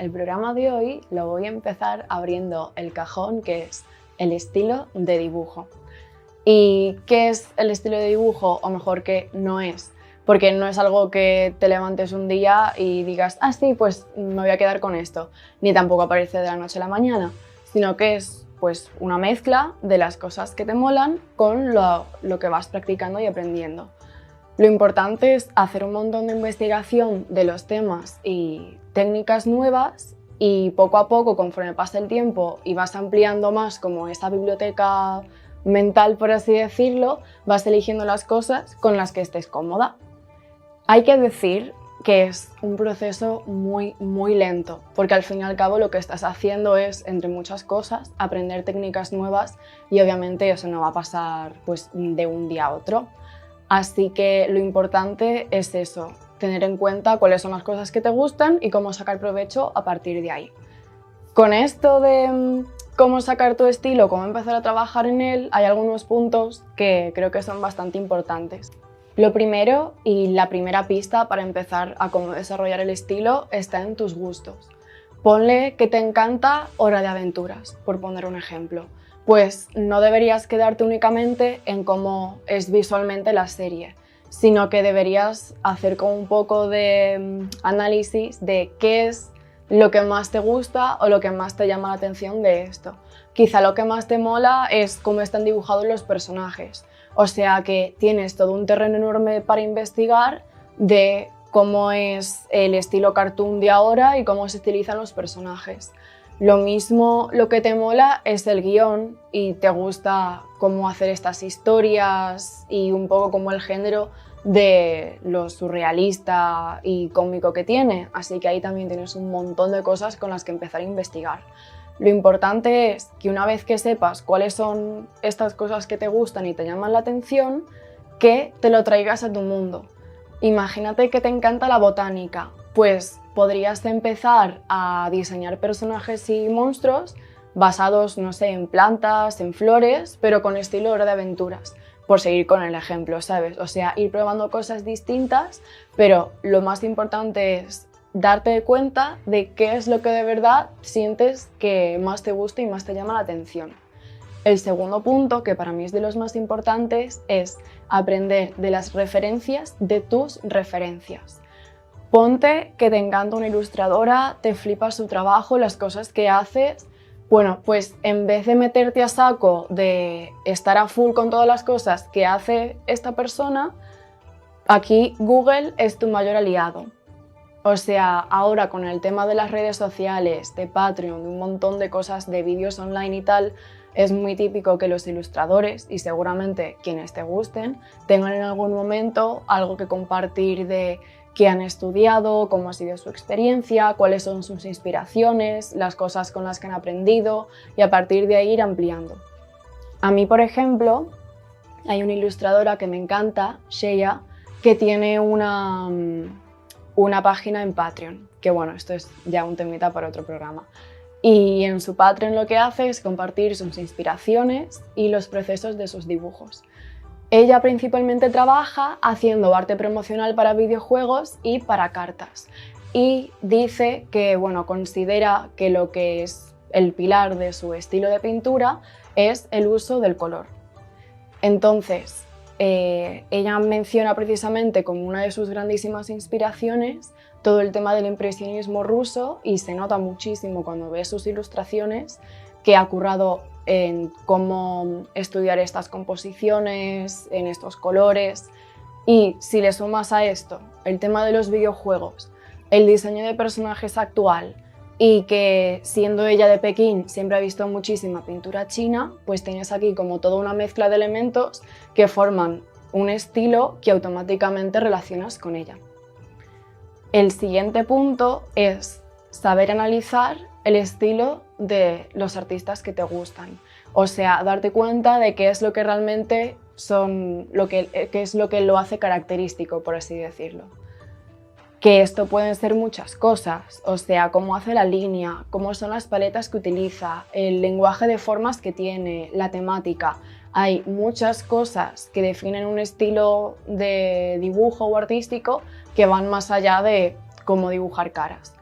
el programa de hoy lo voy a empezar abriendo el cajón que es el estilo de dibujo. ¿Y qué es el estilo de dibujo? O mejor, que no es. Porque no es algo que te levantes un día y digas, ah, sí, pues me voy a quedar con esto. Ni tampoco aparece de la noche a la mañana, sino que es pues una mezcla de las cosas que te molan con lo que vas practicando y aprendiendo. Lo importante es hacer un montón de investigación de los temas y técnicas nuevas y poco a poco, conforme pasa el tiempo y vas ampliando más como esa biblioteca mental, por así decirlo, vas eligiendo las cosas con las que estés cómoda. Hay que decir que es un proceso muy lento, porque al fin y al cabo lo que estás haciendo es, entre muchas cosas, aprender técnicas nuevas y obviamente eso no va a pasar pues, de un día a otro. Así que lo importante es eso, tener en cuenta cuáles son las cosas que te gustan y cómo sacar provecho a partir de ahí. Con esto de cómo sacar tu estilo, cómo empezar a trabajar en él, hay algunos puntos que creo que son bastante importantes. Lo primero y la primera pista para empezar a cómo desarrollar el estilo está en tus gustos. Ponle que te encanta Hora de Aventuras, por poner un ejemplo. Pues no deberías quedarte únicamente en cómo es visualmente la serie, sino que deberías hacer como un poco de análisis de qué es lo que más te gusta o lo que más te llama la atención de esto. Quizá lo que más te mola es cómo están dibujados los personajes, o sea que tienes todo un terreno enorme para investigar de cómo es el estilo cartoon de ahora y cómo se estilizan los personajes. Lo mismo, lo que te mola es el guión y te gusta cómo hacer estas historias y un poco como el género de lo surrealista y cómico que tiene, así que ahí también tienes un montón de cosas con las que empezar a investigar. Lo importante es que una vez que sepas cuáles son estas cosas que te gustan y te llaman la atención, que te lo traigas a tu mundo. Imagínate que te encanta la botánica, pues podrías empezar a diseñar personajes y monstruos basados, no sé, en plantas, en flores, pero con estilo Hora de Aventuras, por seguir con el ejemplo, ¿sabes? O sea, ir probando cosas distintas, pero lo más importante es darte cuenta de qué es lo que de verdad sientes que más te gusta y más te llama la atención. El segundo punto, que para mí es de los más importantes, es aprender de las referencias de tus referencias. Ponte que te encanta una ilustradora, te flipa su trabajo, las cosas que haces. Bueno, pues en vez de meterte a saco de estar a full con todas las cosas que hace esta persona, aquí Google es tu mayor aliado. O sea, ahora con el tema de las redes sociales, de Patreon, de un montón de cosas, de vídeos online y tal, es muy típico que los ilustradores, y seguramente quienes te gusten, tengan en algún momento algo que compartir de qué han estudiado, cómo ha sido su experiencia, cuáles son sus inspiraciones, las cosas con las que han aprendido y a partir de ahí ir ampliando. A mí, por ejemplo, hay una ilustradora que me encanta, Sheya, que tiene una página en Patreon, que bueno, esto es ya un temita para otro programa. Y en su Patreon lo que hace es compartir sus inspiraciones y los procesos de sus dibujos. Ella principalmente trabaja haciendo arte promocional para videojuegos y para cartas. Y dice que, bueno, considera que lo que es el pilar de su estilo de pintura es el uso del color. Entonces, ella menciona precisamente como una de sus grandísimas inspiraciones todo el tema del impresionismo ruso y se nota muchísimo cuando ves sus ilustraciones que ha currado en cómo estudiar estas composiciones, en estos colores. Y si le sumas a esto el tema de los videojuegos, el diseño de personajes actual y que siendo ella de Pekín siempre ha visto muchísima pintura china, pues tienes aquí como toda una mezcla de elementos que forman un estilo que automáticamente relacionas con ella. El siguiente punto es saber analizar el estilo de los artistas que te gustan, o sea, darte cuenta de qué es lo que realmente qué es lo que lo hace característico, por así decirlo. Que esto pueden ser muchas cosas, o sea, cómo hace la línea, cómo son las paletas que utiliza, el lenguaje de formas que tiene, la temática. Hay muchas cosas que definen un estilo de dibujo o artístico que van más allá de cómo dibujar caras.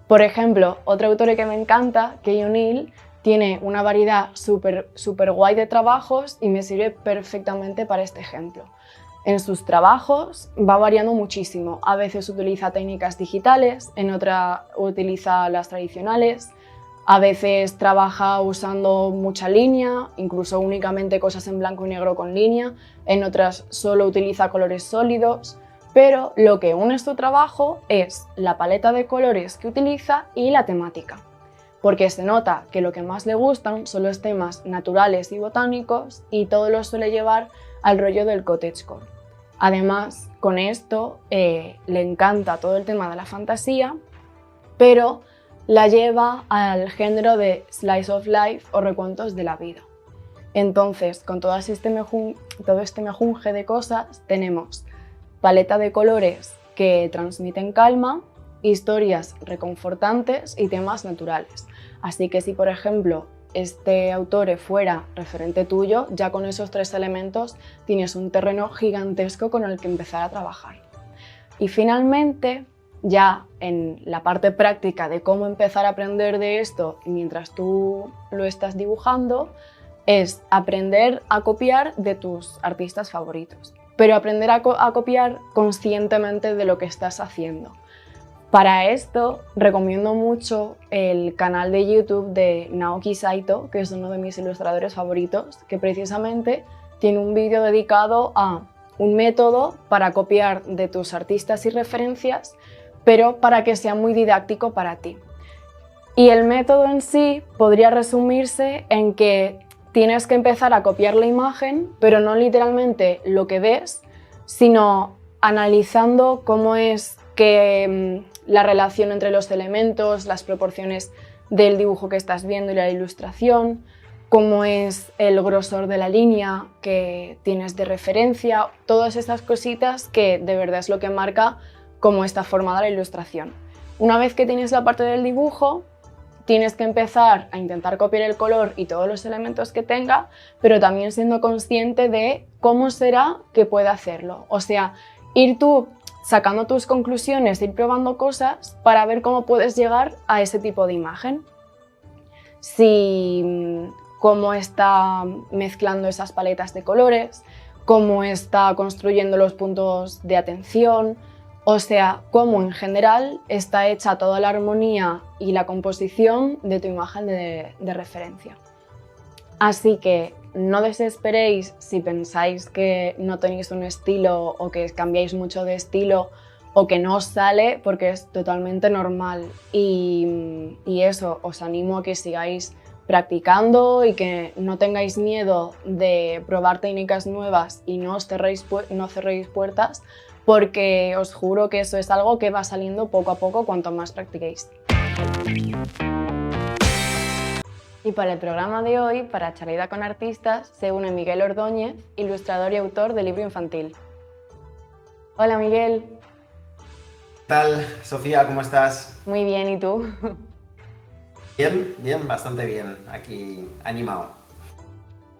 Por ejemplo, otro autor que me encanta, Kay O'Neill, tiene una variedad súper guay de trabajos y me sirve perfectamente para este ejemplo. En sus trabajos va variando muchísimo. A veces utiliza técnicas digitales, en otra utiliza las tradicionales, a veces trabaja usando mucha línea, incluso únicamente cosas en blanco y negro con línea, en otras solo utiliza colores sólidos, pero lo que une su trabajo es la paleta de colores que utiliza y la temática, porque se nota que lo que más le gustan son los temas naturales y botánicos y todo lo suele llevar al rollo del cottagecore. Además, con esto le encanta todo el tema de la fantasía, pero la lleva al género de slice of life o recuentos de la vida. Entonces, con todo este mejunje de cosas, tenemos paleta de colores que transmiten calma, historias reconfortantes y temas naturales. Así que si, por ejemplo, este autor fuera referente tuyo, ya con esos 3 elementos tienes un terreno gigantesco con el que empezar a trabajar. Y finalmente, ya en la parte práctica de cómo empezar a aprender de esto mientras tú lo estás dibujando, es aprender a copiar de tus artistas favoritos, pero aprender a copiar conscientemente de lo que estás haciendo. Para esto recomiendo mucho el canal de YouTube de Naoki Saito, que es uno de mis ilustradores favoritos, que precisamente tiene un vídeo dedicado a un método para copiar de tus artistas y referencias, pero para que sea muy didáctico para ti. Y el método en sí podría resumirse en que tienes que empezar a copiar la imagen, pero no literalmente lo que ves, sino analizando cómo es que la relación entre los elementos, las proporciones del dibujo que estás viendo y la ilustración, cómo es el grosor de la línea que tienes de referencia, todas estas cositas que de verdad es lo que marca cómo está formada la ilustración. Una vez que tienes la parte del dibujo, tienes que empezar a intentar copiar el color y todos los elementos que tenga, pero también siendo consciente de cómo será que pueda hacerlo. O sea, ir tú sacando tus conclusiones, ir probando cosas para ver cómo puedes llegar a ese tipo de imagen. Si cómo está mezclando esas paletas de colores, cómo está construyendo los puntos de atención, o sea, cómo en general está hecha toda la armonía y la composición de tu imagen de referencia. Así que no desesperéis si pensáis que no tenéis un estilo o que cambiáis mucho de estilo o que no os sale, porque es totalmente normal. Y eso, os animo a que sigáis practicando y que no tengáis miedo de probar técnicas nuevas y no cerréis puertas, porque os juro que eso es algo que va saliendo poco a poco cuanto más practiquéis. Y para el programa de hoy, para Charlida con Artistas, se une Miguel Ordóñez, ilustrador y autor de libro infantil. Hola Miguel. ¿Qué tal, Sofía? ¿Cómo estás? Muy bien, ¿y tú? Bien, bastante bien. Aquí animado.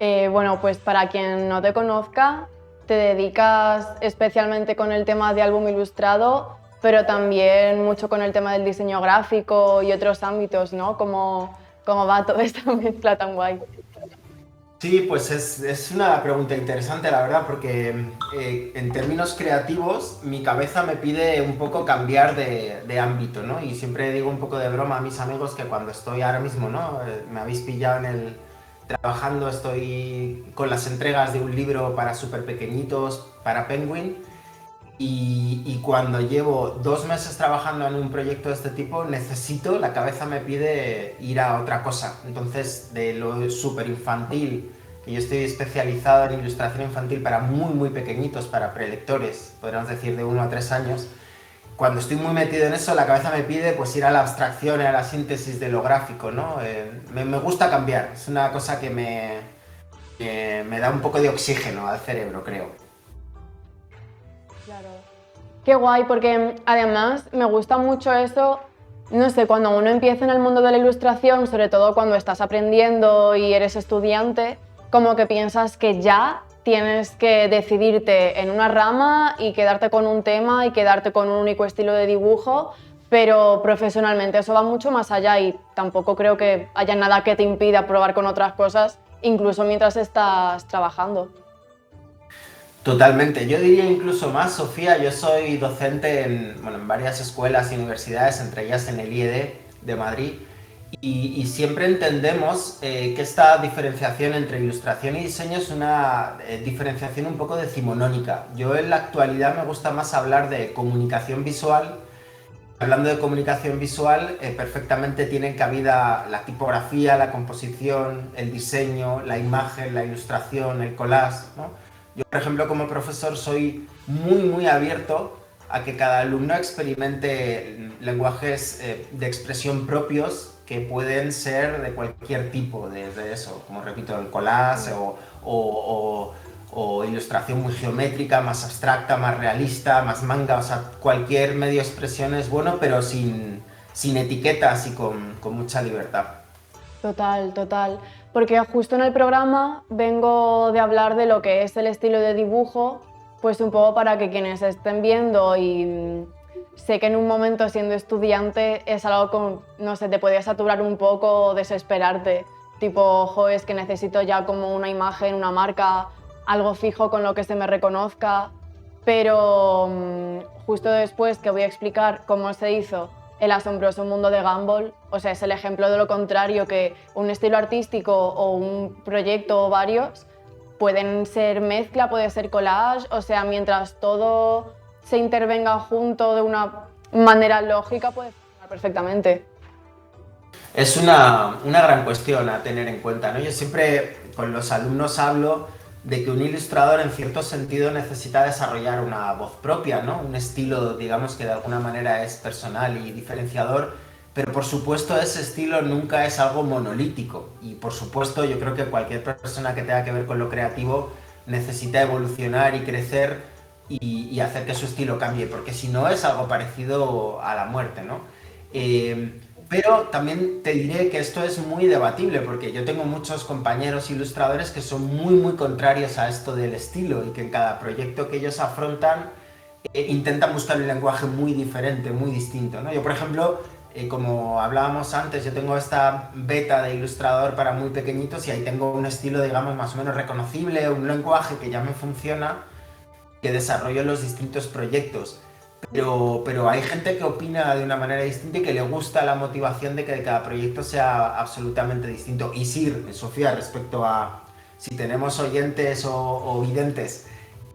Bueno, pues para quien no te conozca, te dedicas especialmente con el tema de álbum ilustrado, pero también mucho con el tema del diseño gráfico y otros ámbitos, ¿no? ¿Cómo va toda esta mezcla tan guay? Sí, pues es una pregunta interesante, la verdad, porque en términos creativos mi cabeza me pide un poco cambiar de ámbito, ¿no? Y siempre digo un poco de broma a mis amigos que cuando estoy ahora mismo, ¿no? Me habéis pillado trabajando, estoy con las entregas de un libro para súper pequeñitos, para Penguin, y cuando llevo 2 meses trabajando en un proyecto de este tipo, la cabeza me pide ir a otra cosa. Entonces, de lo súper infantil, y yo estoy especializado en ilustración infantil para muy pequeñitos, para prelectores, podríamos decir de 1 a 3 años, cuando estoy muy metido en eso, la cabeza me pide pues ir a la abstracción, a la síntesis de lo gráfico, ¿no? Me gusta cambiar, es una cosa que me da un poco de oxígeno al cerebro, creo. Claro. Qué guay, porque además me gusta mucho eso, no sé, cuando uno empieza en el mundo de la ilustración, sobre todo cuando estás aprendiendo y eres estudiante, como que piensas que ya tienes que decidirte en una rama y quedarte con un tema y quedarte con un único estilo de dibujo, pero profesionalmente eso va mucho más allá y tampoco creo que haya nada que te impida probar con otras cosas, incluso mientras estás trabajando. Totalmente. Yo diría incluso más, Sofía, yo soy docente en varias escuelas y universidades, entre ellas en el IED de Madrid, y siempre entendemos que esta diferenciación entre ilustración y diseño es una diferenciación un poco decimonónica. Yo en la actualidad me gusta más hablar de comunicación visual. Hablando de comunicación visual, perfectamente tienen cabida la tipografía, la composición, el diseño, la imagen, la ilustración, el collage, ¿no? Yo, por ejemplo, como profesor soy muy abierto a que cada alumno experimente lenguajes de expresión propios que pueden ser de cualquier tipo, desde eso, como repito, el collage o ilustración muy geométrica, más abstracta, más realista, más manga, o sea, cualquier medio de expresión es bueno, pero sin etiquetas y con mucha libertad. Total, total. Porque justo en el programa vengo de hablar de lo que es el estilo de dibujo, pues un poco para que quienes estén viendo y sé que en un momento siendo estudiante es algo con, no sé, te podía saturar un poco o desesperarte. Tipo, ojo, es que necesito ya como una imagen, una marca, algo fijo con lo que se me reconozca. Pero justo después que voy a explicar cómo se hizo El asombroso mundo de Gumball, o sea, es el ejemplo de lo contrario, que un estilo artístico o un proyecto o varios pueden ser mezcla, puede ser collage, o sea, mientras todo se intervenga junto de una manera lógica puede funcionar perfectamente. Es una gran cuestión a tener en cuenta, ¿no? Yo siempre con los alumnos hablo de que un ilustrador en cierto sentido necesita desarrollar una voz propia, ¿no? Un estilo, digamos, que de alguna manera es personal y diferenciador, pero por supuesto ese estilo nunca es algo monolítico y por supuesto yo creo que cualquier persona que tenga que ver con lo creativo necesita evolucionar y crecer y hacer que su estilo cambie, porque si no es algo parecido a la muerte, ¿no? Pero también te diré que esto es muy debatible porque yo tengo muchos compañeros ilustradores que son muy contrarios a esto del estilo y que en cada proyecto que ellos afrontan intentan buscar un lenguaje muy diferente, muy distinto, ¿no? Yo, por ejemplo, como hablábamos antes, yo tengo esta beta de ilustrador para muy pequeñitos y ahí tengo un estilo, digamos, más o menos reconocible, un lenguaje que ya me funciona, que desarrollo en los distintos proyectos. Pero hay gente que opina de una manera distinta y que le gusta la motivación de que cada proyecto sea absolutamente distinto. Y sí, Sofía, respecto a si tenemos oyentes o videntes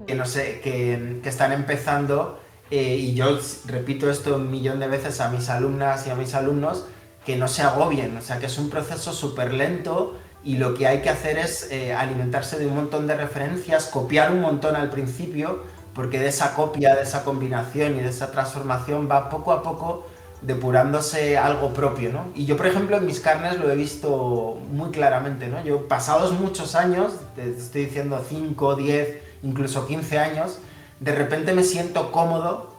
que, no sé, que están empezando, y yo repito esto un millón de veces a mis alumnas y a mis alumnos, que no se agobien, o sea, que es un proceso súper lento y lo que hay que hacer es alimentarse de un montón de referencias, copiar un montón al principio, porque de esa copia, de esa combinación y de esa transformación va poco a poco depurándose algo propio, ¿no? Y yo, por ejemplo, en mis carnes lo he visto muy claramente, ¿no? Yo, pasados muchos años, te estoy diciendo 5, 10, incluso 15 años, de repente me siento cómodo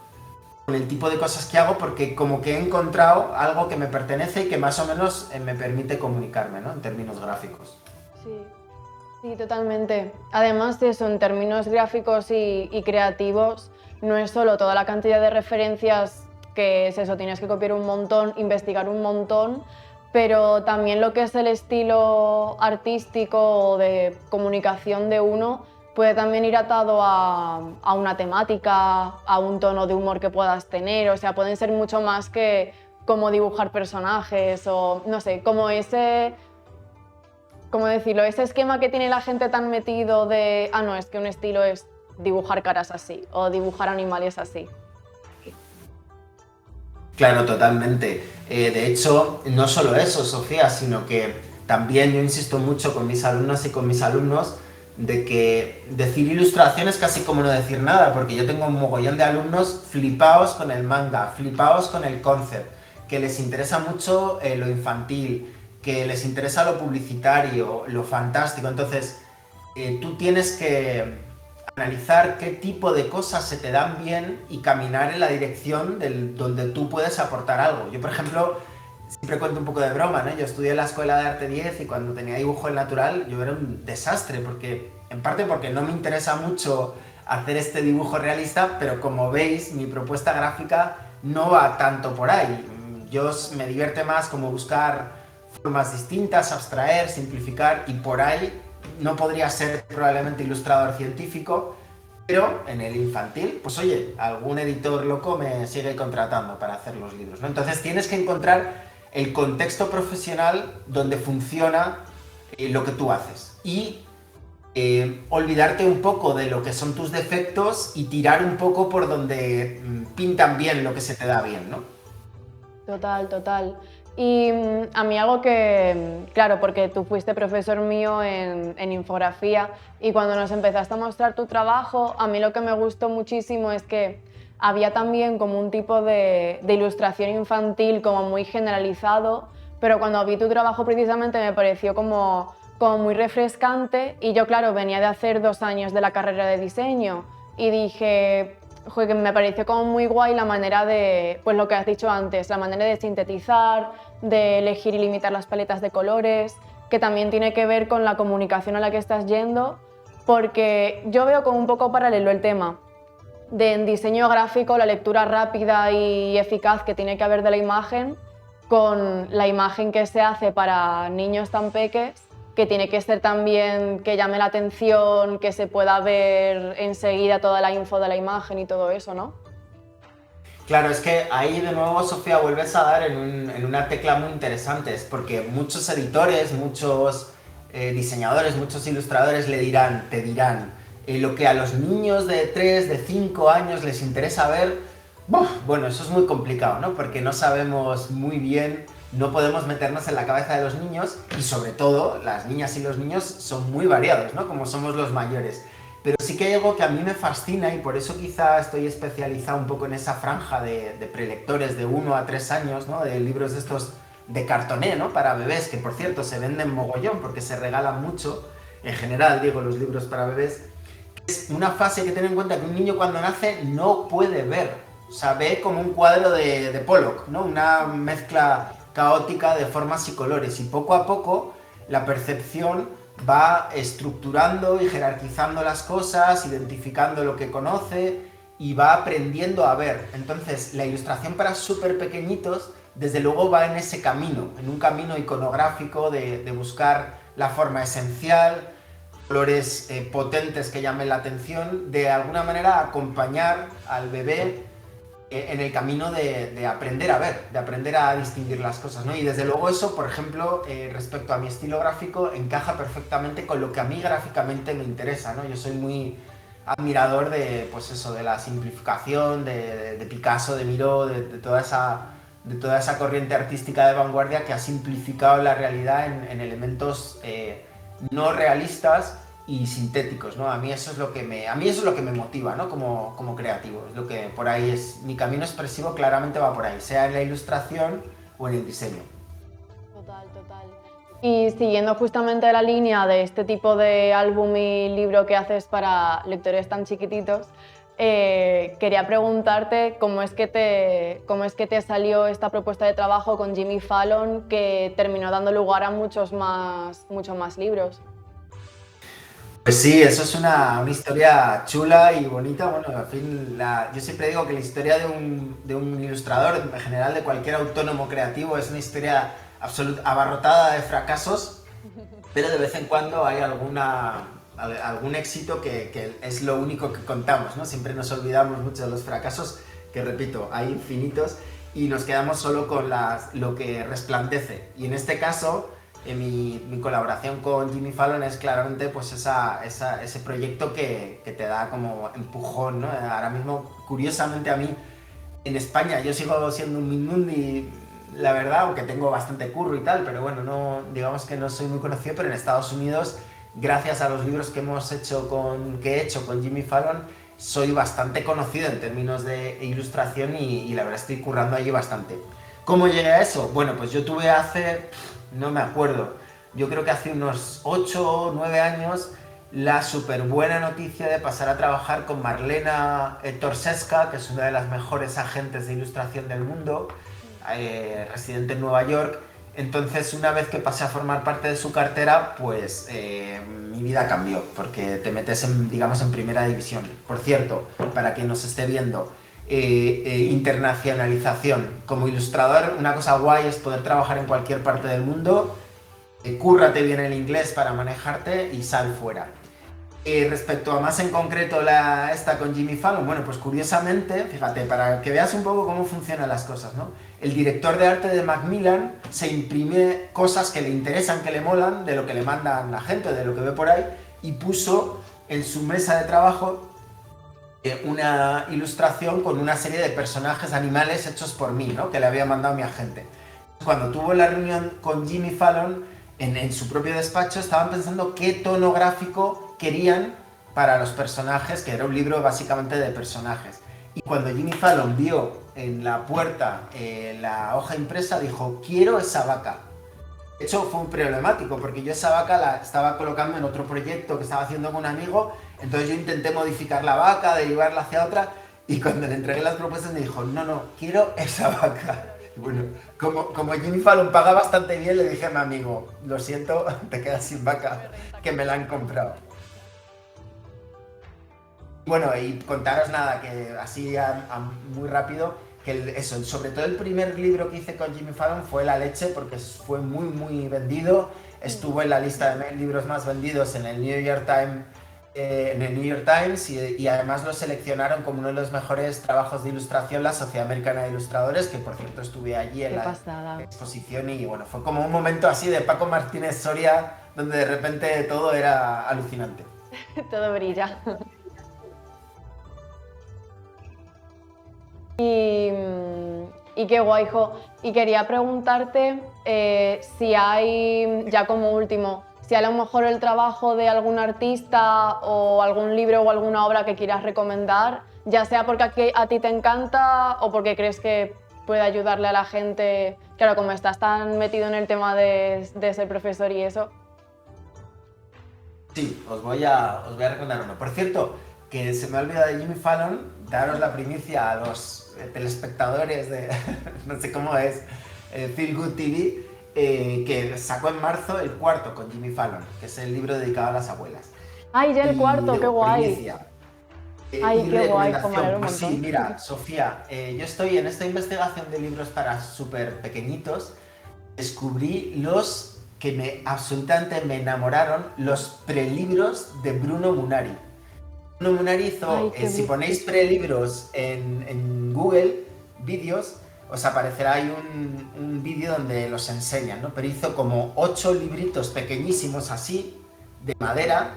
con el tipo de cosas que hago porque como que he encontrado algo que me pertenece y que más o menos me permite comunicarme, ¿no? En términos gráficos. Sí. Sí, totalmente. Además de eso, en términos gráficos y creativos, no es solo toda la cantidad de referencias que es eso, tienes que copiar un montón, investigar un montón, pero también lo que es el estilo artístico o de comunicación de uno puede también ir atado a una temática, a un tono de humor que puedas tener, o sea, pueden ser mucho más que como dibujar personajes o, no sé, como ese... ¿Cómo decirlo? Ese esquema que tiene la gente tan metido de, no, es que un estilo es dibujar caras así o dibujar animales así. Claro, totalmente. De hecho, no solo eso, Sofía, sino que también yo insisto mucho con mis alumnas y con mis alumnos de que decir ilustración es casi como no decir nada, porque yo tengo un mogollón de alumnos flipaos con el manga, flipaos con el concept, que les interesa mucho lo infantil, que les interesa lo publicitario, lo fantástico. Entonces, tú tienes que analizar qué tipo de cosas se te dan bien y caminar en la dirección donde tú puedes aportar algo. Yo, por ejemplo, siempre cuento un poco de broma, ¿no? Yo estudié en la Escuela de Arte 10 y cuando tenía dibujo en natural yo era un desastre, porque, en parte porque no me interesa mucho hacer este dibujo realista, pero como veis, mi propuesta gráfica no va tanto por ahí. Me divierte más como buscar formas distintas, abstraer, simplificar, y por ahí no podría ser probablemente ilustrador científico, pero en el infantil, pues oye, algún editor loco me sigue contratando para hacer los libros, ¿no? Entonces tienes que encontrar el contexto profesional donde funciona lo que tú haces y olvidarte un poco de lo que son tus defectos y tirar un poco por donde pintan bien lo que se te da bien, ¿no? Total, total. Y a mí algo que, claro, porque tú fuiste profesor mío en infografía y cuando nos empezaste a mostrar tu trabajo, a mí lo que me gustó muchísimo es que había también como un tipo de ilustración infantil como muy generalizado, pero cuando vi tu trabajo precisamente me pareció como muy refrescante y yo, claro, venía de hacer 2 años de la carrera de diseño y dije, joder, que me pareció como muy guay la manera de, pues lo que has dicho antes, la manera de sintetizar, de elegir y limitar las paletas de colores, que también tiene que ver con la comunicación a la que estás yendo, porque yo veo como un poco paralelo el tema de en diseño gráfico la lectura rápida y eficaz que tiene que haber de la imagen con la imagen que se hace para niños tan peques, que tiene que ser también que llame la atención, que se pueda ver enseguida toda la info de la imagen y todo eso, ¿no? Claro, es que ahí de nuevo, Sofía, vuelves a dar en una tecla muy interesante, es porque muchos editores, muchos diseñadores, muchos ilustradores te dirán, lo que a los niños de 3, de 5 años les interesa ver, bueno, eso es muy complicado, ¿no? Porque no sabemos muy bien, no podemos meternos en la cabeza de los niños y sobre todo las niñas y los niños son muy variados, ¿no? Como somos los mayores. Pero sí que hay algo que a mí me fascina y por eso quizá estoy especializado un poco en esa franja de prelectores de 1 a 3 años, ¿no? De libros de estos de cartoné, ¿no? Para bebés, que por cierto se venden mogollón porque se regalan mucho, en general digo los libros para bebés. Es una fase que tener en cuenta que un niño cuando nace no puede ver, o sea, ve como un cuadro de Pollock, ¿no? Una mezcla caótica de formas y colores y poco a poco la percepción va estructurando y jerarquizando las cosas, identificando lo que conoce y va aprendiendo a ver. Entonces, la ilustración para súper pequeñitos, desde luego va en ese camino, en un camino iconográfico de buscar la forma esencial, colores potentes que llamen la atención, de alguna manera acompañar al bebé en el camino de aprender a ver, de aprender a distinguir las cosas, ¿no? Y desde luego eso, por ejemplo, respecto a mi estilo gráfico, encaja perfectamente con lo que a mí gráficamente me interesa, ¿no? Yo soy muy admirador de, pues eso, de la simplificación, de Picasso, de Miró, de toda esa corriente artística de vanguardia que ha simplificado la realidad en elementos no realistas y sintéticos, ¿no? A mí eso es lo que me motiva, ¿no? Como creativo, es lo que por ahí es, mi camino expresivo claramente va por ahí, sea en la ilustración o en el diseño. Total, total. Y siguiendo justamente la línea de este tipo de álbum y libro que haces para lectores tan chiquititos, quería preguntarte cómo es que te salió esta propuesta de trabajo con Jimmy Fallon que terminó dando lugar a muchos más libros. Pues sí, eso es una historia chula y bonita. Bueno, al fin, yo siempre digo que la historia de un ilustrador, en general de cualquier autónomo creativo, es una historia abarrotada de fracasos, pero de vez en cuando hay algún éxito que es lo único que contamos, ¿no? Siempre nos olvidamos mucho de los fracasos, que repito, hay infinitos, y nos quedamos solo con lo que resplandece. Y en este caso, mi colaboración con Jimmy Fallon es claramente pues ese proyecto que te da como empujón, ¿no? Ahora mismo, curiosamente a mí, en España, yo sigo siendo un Mindundi, la verdad, aunque tengo bastante curro y tal, pero bueno, no, digamos que no soy muy conocido, pero en Estados Unidos, gracias a los libros que he hecho con Jimmy Fallon, soy bastante conocido en términos de ilustración y la verdad estoy currando allí bastante. ¿Cómo llegué a eso? Bueno, pues yo tuve no me acuerdo, yo creo que hace unos 8 o 9 años, la súper buena noticia de pasar a trabajar con Marlena Torsesca, que es una de las mejores agentes de ilustración del mundo, residente en Nueva York. Entonces, una vez que pasé a formar parte de su cartera, pues mi vida cambió, porque te metes digamos, en primera división. Por cierto, para quien nos esté viendo, internacionalización. Como ilustrador, una cosa guay es poder trabajar en cualquier parte del mundo, cúrrate bien el inglés para manejarte y sal fuera. Respecto a más en concreto esta con Jimmy Fallon, bueno, pues curiosamente, fíjate, para que veas un poco cómo funcionan las cosas, ¿no? El director de arte de Macmillan se imprime cosas que le interesan, que le molan, de lo que le mandan la gente, de lo que ve por ahí, y puso en su mesa de trabajo una ilustración con una serie de personajes animales hechos por mí, ¿no? Que le había mandado mi agente. Cuando tuvo la reunión con Jimmy Fallon, en su propio despacho, estaban pensando qué tono gráfico querían para los personajes, que era un libro básicamente de personajes. Y cuando Jimmy Fallon vio en la puerta la hoja impresa, dijo, quiero esa vaca. De hecho, fue un problemático, porque yo esa vaca la estaba colocando en otro proyecto que estaba haciendo con un amigo, entonces yo intenté modificar la vaca, derivarla hacia otra, y cuando le entregué las propuestas me dijo, no, quiero esa vaca. Y bueno, como Jimmy Fallon paga bastante bien, le dije a mi amigo, lo siento, te quedas sin vaca, que me la han comprado. Bueno, y contaros nada, que así muy rápido, que eso, sobre todo el primer libro que hice con Jimmy Fallon fue La leche, porque fue muy vendido, estuvo en la lista de libros más vendidos en el New York Times, y además lo seleccionaron como uno de los mejores trabajos de ilustración la Sociedad Americana de Ilustradores, que por cierto estuve allí en la exposición, y bueno, fue como un momento así de Paco Martínez Soria, donde de repente todo era alucinante. Todo brilla. Y qué guay, jo. Y quería preguntarte si hay, ya como último, si a lo mejor el trabajo de algún artista o algún libro o alguna obra que quieras recomendar, ya sea porque a ti te encanta o porque crees que puede ayudarle a la gente, claro, como estás tan metido en el tema de ser profesor y eso. Sí, os voy a recomendar uno. Por cierto, que se me ha olvidado de Jimmy Fallon, daros la primicia a los telespectadores de, no sé cómo es, Feel Good TV, que sacó en marzo el cuarto con Jimmy Fallon, que es el libro dedicado a las abuelas. ¡Ay, ya el cuarto! ¡Qué guay! Primicia. ¡Ay, qué guay! Pues sí, mira, Sofía, yo estoy en esta investigación de libros para súper pequeñitos, descubrí los que absolutamente me enamoraron, los prelibros de Bruno Munari. Bruno Munari hizo, si ponéis prelibros en Google Vídeos, os aparecerá ahí un vídeo donde los enseñan, ¿no? Pero hizo como 8 libritos pequeñísimos así, de madera.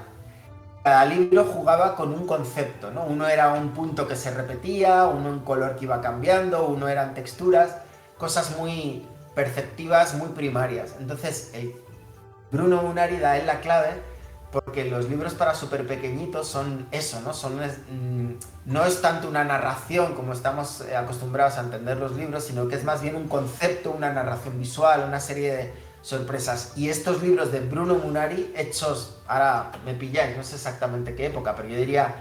Cada libro jugaba con un concepto, ¿no? Uno era un punto que se repetía, uno un color que iba cambiando, uno eran texturas, cosas muy perceptivas, muy primarias. Entonces, Bruno Munari da en la clave, porque los libros para súper pequeñitos son eso, ¿no? No es tanto una narración como estamos acostumbrados a entender los libros, sino que es más bien un concepto, una narración visual, una serie de sorpresas. Y estos libros de Bruno Munari, hechos, ahora me pilláis, no sé exactamente qué época, pero yo diría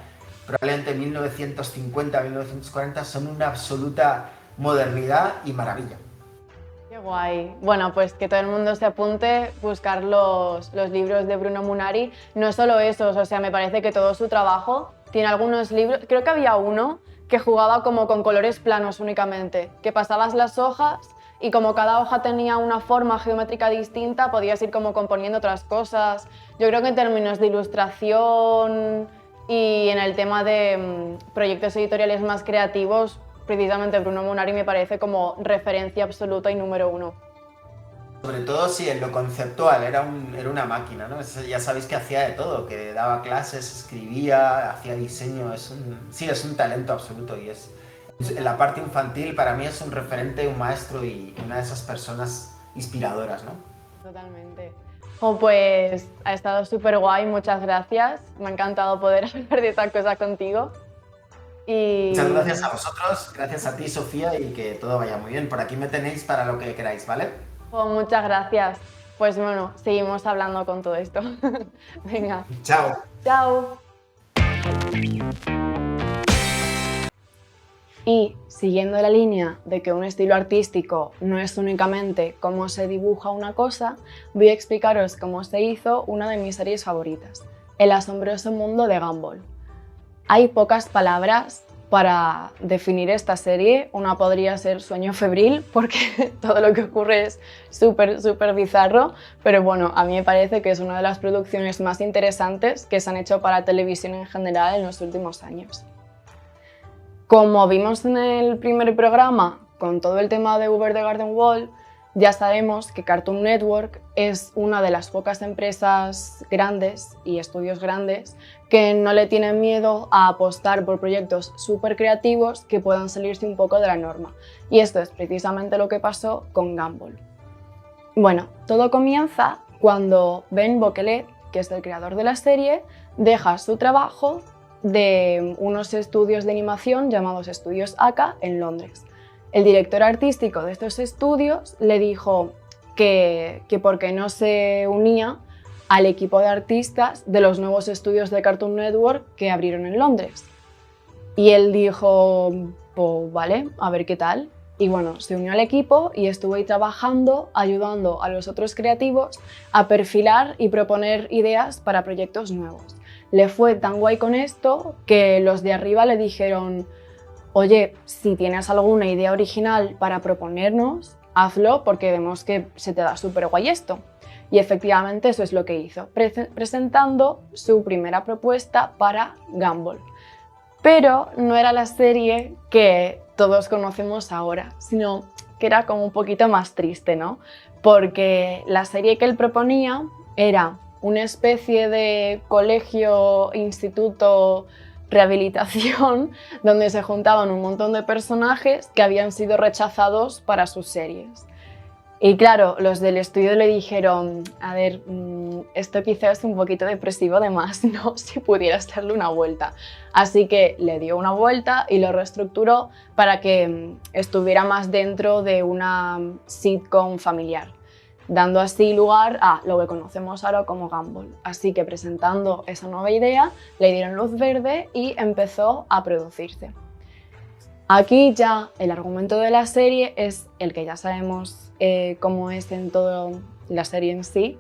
probablemente 1950, 1940, son una absoluta modernidad y maravilla. Qué guay. Bueno, pues que todo el mundo se apunte, buscar los libros de Bruno Munari. No solo esos, o sea, me parece que todo su trabajo tiene algunos libros. Creo que había uno que jugaba como con colores planos únicamente, que pasabas las hojas y como cada hoja tenía una forma geométrica distinta, podías ir como componiendo otras cosas. Yo creo que en términos de ilustración y en el tema de proyectos editoriales más creativos, precisamente Bruno Munari me parece como referencia absoluta y número uno. Sobre todo sí, en lo conceptual, era una máquina, ¿no? Ya sabéis que hacía de todo, que daba clases, escribía, hacía diseño, es un talento absoluto, y en la parte infantil para mí es un referente, un maestro y una de esas personas inspiradoras, ¿no? Totalmente. Oh, pues ha estado súper guay, muchas gracias, me ha encantado poder hablar de esta cosa contigo. Muchas gracias a vosotros, gracias a ti, Sofía, y que todo vaya muy bien. Por aquí me tenéis para lo que queráis, ¿vale? Oh, muchas gracias. Pues bueno, seguimos hablando con todo esto. Venga. Chao. Chao. Y siguiendo la línea de que un estilo artístico no es únicamente cómo se dibuja una cosa, voy a explicaros cómo se hizo una de mis series favoritas, El asombroso mundo de Gumball. Hay pocas palabras para definir esta serie. Una podría ser Sueño febril, porque todo lo que ocurre es súper bizarro, pero bueno, a mí me parece que es una de las producciones más interesantes que se han hecho para televisión en general en los últimos años. Como vimos en el primer programa, con todo el tema de Over the Garden Wall, ya sabemos que Cartoon Network es una de las pocas empresas grandes y estudios grandes que no le tienen miedo a apostar por proyectos súper creativos que puedan salirse un poco de la norma. Y esto es precisamente lo que pasó con Gumball. Bueno, todo comienza cuando Ben Bokelet, que es el creador de la serie, deja su trabajo de unos estudios de animación llamados Estudios Aka en Londres. El director artístico de estos estudios le dijo que por qué no se unía al equipo de artistas de los nuevos estudios de Cartoon Network que abrieron en Londres. Y él dijo, pues vale, a ver qué tal. Y bueno, se unió al equipo y estuvo ahí trabajando, ayudando a los otros creativos a perfilar y proponer ideas para proyectos nuevos. Le fue tan guay con esto que los de arriba le dijeron, oye, si tienes alguna idea original para proponernos, hazlo porque vemos que se te da súper guay esto. Y efectivamente eso es lo que hizo, presentando su primera propuesta para Gumball. Pero no era la serie que todos conocemos ahora, sino que era como un poquito más triste, ¿no? Porque la serie que él proponía era una especie de colegio, instituto, rehabilitación, donde se juntaban un montón de personajes que habían sido rechazados para sus series. Y claro, los del estudio le dijeron, a ver, esto quizás es un poquito depresivo de más, ¿no? Si pudieras darle una vuelta. Así que le dio una vuelta y lo reestructuró para que estuviera más dentro de una sitcom familiar, dando así lugar a lo que conocemos ahora como Gumball. Así que presentando esa nueva idea, le dieron luz verde y empezó a producirse. Aquí ya el argumento de la serie es el que ya sabemos cómo es en toda la serie en sí,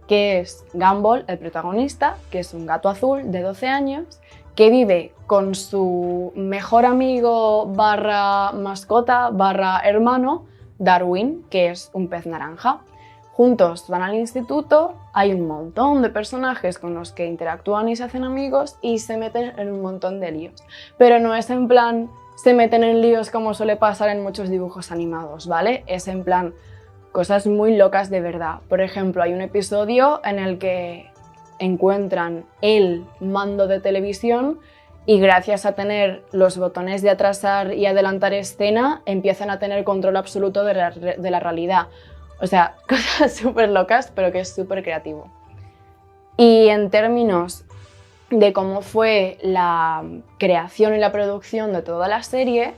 que es Gumball, el protagonista, que es un gato azul de 12 años, que vive con su mejor amigo barra mascota barra hermano, Darwin, que es un pez naranja. Juntos van al instituto, hay un montón de personajes con los que interactúan y se hacen amigos y se meten en un montón de líos. Pero no es en plan se meten en líos como suele pasar en muchos dibujos animados, ¿vale? Es en plan cosas muy locas de verdad. Por ejemplo, hay un episodio en el que encuentran el mando de televisión y gracias a tener los botones de atrasar y adelantar escena empiezan a tener control absoluto de la realidad. O sea, cosas súper locas, pero que es súper creativo. Y en términos de cómo fue la creación y la producción de toda la serie,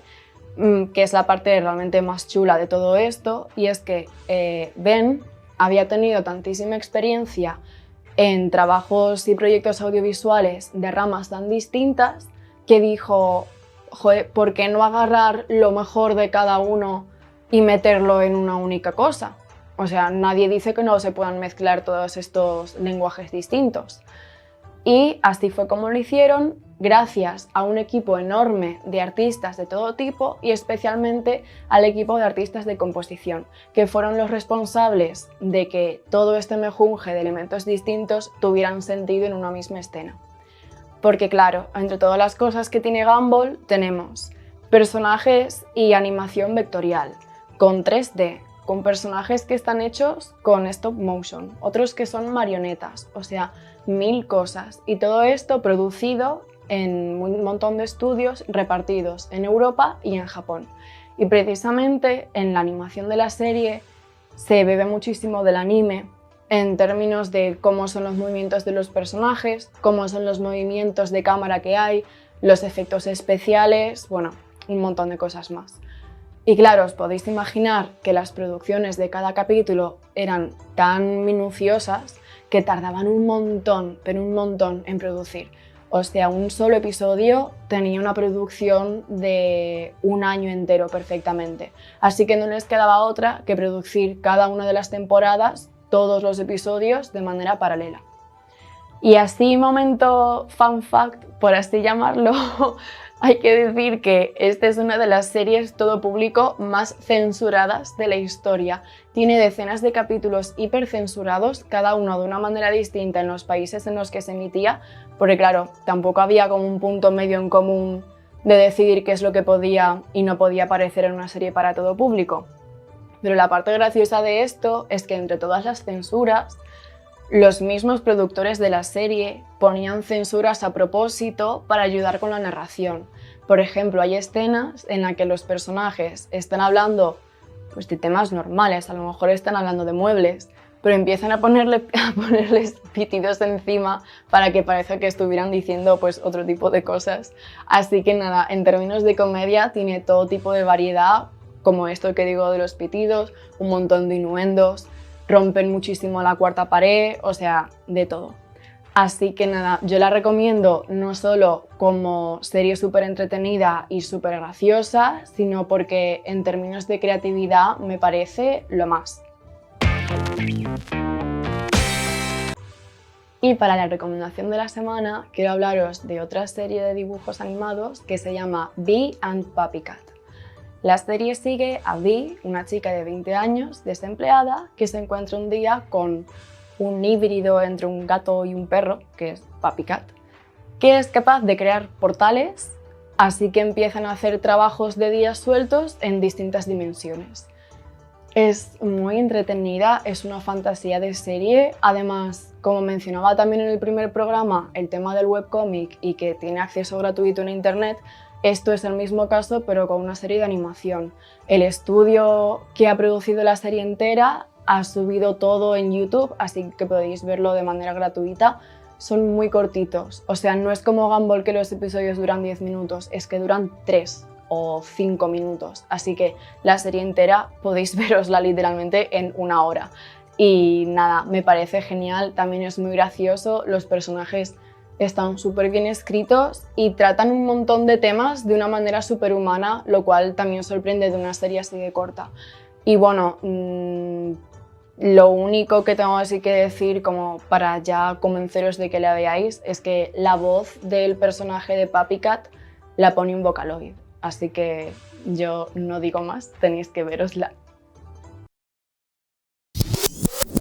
que es la parte realmente más chula de todo esto, y es que Ben había tenido tantísima experiencia en trabajos y proyectos audiovisuales de ramas tan distintas que dijo, joder, ¿por qué no agarrar lo mejor de cada uno y meterlo en una única cosa? O sea, nadie dice que no se puedan mezclar todos estos lenguajes distintos. Y así fue como lo hicieron, gracias a un equipo enorme de artistas de todo tipo y especialmente al equipo de artistas de composición, que fueron los responsables de que todo este mejunje de elementos distintos tuvieran sentido en una misma escena. Porque claro, entre todas las cosas que tiene Gumball tenemos personajes y animación vectorial, con 3D, con personajes que están hechos con stop motion, otros que son marionetas, o sea, 1000 cosas. Y todo esto producido en un montón de estudios repartidos en Europa y en Japón. Y precisamente en la animación de la serie se bebe muchísimo del anime en términos de cómo son los movimientos de los personajes, cómo son los movimientos de cámara que hay, los efectos especiales, bueno, un montón de cosas más. Y claro, os podéis imaginar que las producciones de cada capítulo eran tan minuciosas que tardaban un montón, pero un montón en producir. O sea, un solo episodio tenía una producción de un año entero perfectamente. Así que no les quedaba otra que producir cada una de las temporadas, todos los episodios, de manera paralela. Y así, momento fun fact, por así llamarlo, Hay que decir que esta es una de las series todo público más censuradas de la historia. Tiene decenas de capítulos hipercensurados, cada uno de una manera distinta en los países en los que se emitía, porque claro, tampoco había como un punto medio en común de decidir qué es lo que podía y no podía aparecer en una serie para todo público. Pero la parte graciosa de esto es que entre todas las censuras, los mismos productores de la serie ponían censuras a propósito para ayudar con la narración. Por ejemplo, hay escenas en las que los personajes están hablando pues, de temas normales, a lo mejor están hablando de muebles, pero empiezan a ponerles pitidos encima para que parezca que estuvieran diciendo pues, otro tipo de cosas. Así que nada, en términos de comedia tiene todo tipo de variedad, como esto que digo de los pitidos, un montón de innuendos, rompen muchísimo la cuarta pared, o sea, de todo. Así que nada, yo la recomiendo no solo como serie súper entretenida y súper graciosa, sino porque en términos de creatividad me parece lo más. Y para la recomendación de la semana quiero hablaros de otra serie de dibujos animados que se llama Bee and Puppycat. La serie sigue a Bee, una chica de 20 años, desempleada, que se encuentra un día con un híbrido entre un gato y un perro, que es Puppycat, que es capaz de crear portales, así que empiezan a hacer trabajos de días sueltos en distintas dimensiones. Es muy entretenida, es una fantasía de serie, además, como mencionaba también en el primer programa, el tema del webcómic y que tiene acceso gratuito en internet, esto es el mismo caso pero con una serie de animación. El estudio que ha producido la serie entera ha subido todo en YouTube, así que podéis verlo de manera gratuita. Son muy cortitos, o sea, no es como Gumball que los episodios duran 10 minutos, es que duran 3 o 5 minutos, así que la serie entera podéis verosla literalmente en una hora. Y nada, me parece genial, también es muy gracioso, los personajes están súper bien escritos y tratan un montón de temas de una manera súper humana, lo cual también sorprende de una serie así de corta. Y bueno, lo único que tengo así que decir como para ya convenceros de que la veáis es que la voz del personaje de Puppycat la pone un Vocaloid, así que yo no digo más, tenéis que verosla.